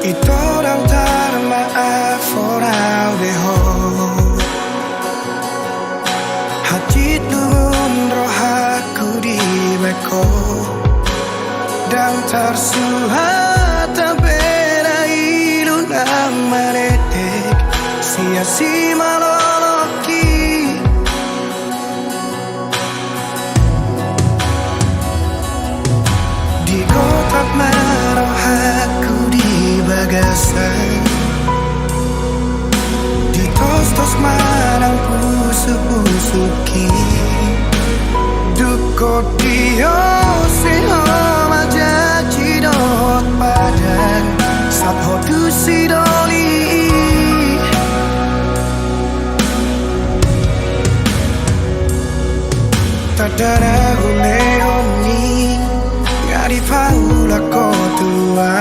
Itorang tarmaaf orang deho Hajit nun rohaku di beko Dan tersuhat beda ilunang manetek Sia-si maloloki Di kotak marohaku di bagasan Di tos-tos manang pusu-pusuki Duko dio seho majaji dot padan Sapho dusi doli Tadara hule honi Ngari paula kotua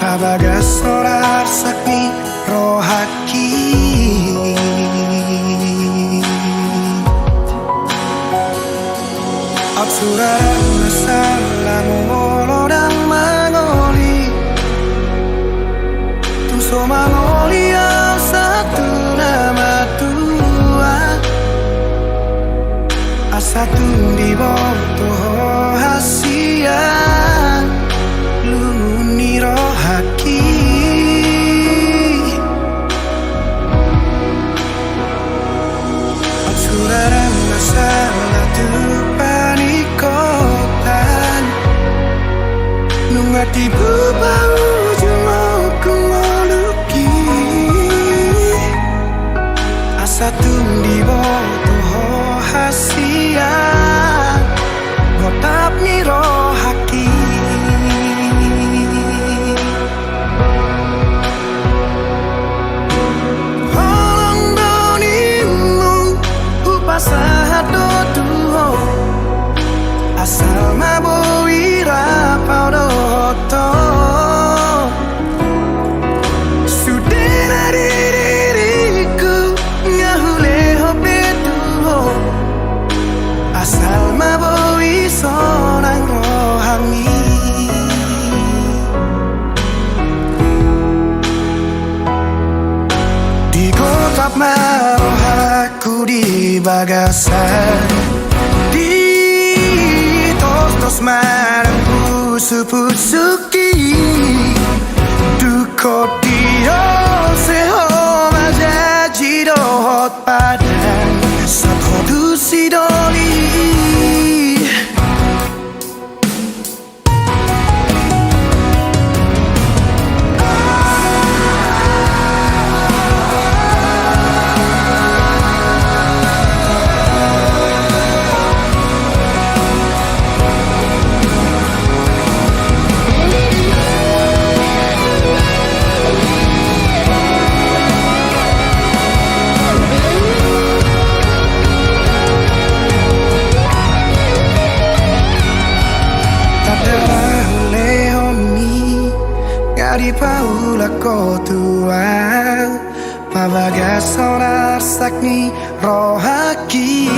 Abagas sorar sakni rohaki Absuran masalah molodang mangoli Tuso mangoli yang satu nama tua Asatu di bawah hasia Lumuni rohaki Absuran masalah panikotan Nungati bubau jumau kumoluki Asa tundi boto hasia Gotap ni rohaki Holong donimu upasahat do tuho Asal mabowira paudoto Sudena diriku ngahuleho betuho Asal mabowi sonang rohami Di kotap marohaku di bagasan Tos marang pusu-pusuki Duko dio seho majaji dohot padan Sapho dusi doli Di paula kotua Pabagas sonar sakni rohaki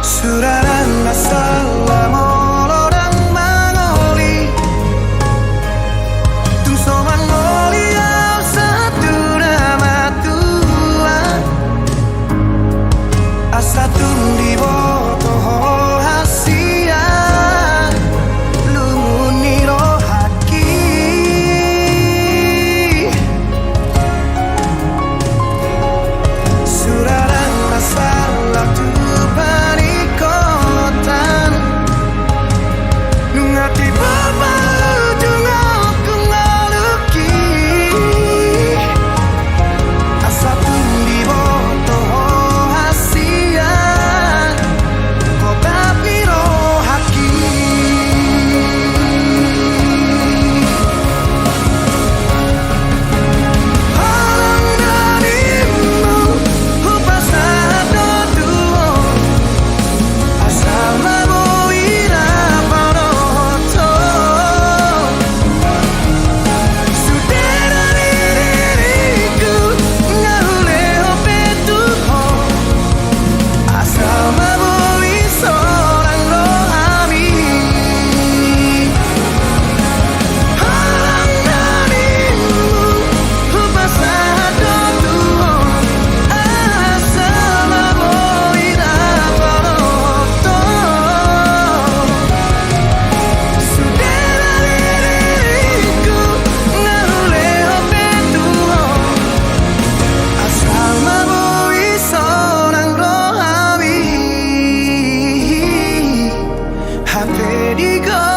Suraran masalah molodang mangoli Tungso mangoli yang satu nama tua Asatu di boto hasia Lumuni rohaki 앞에 네가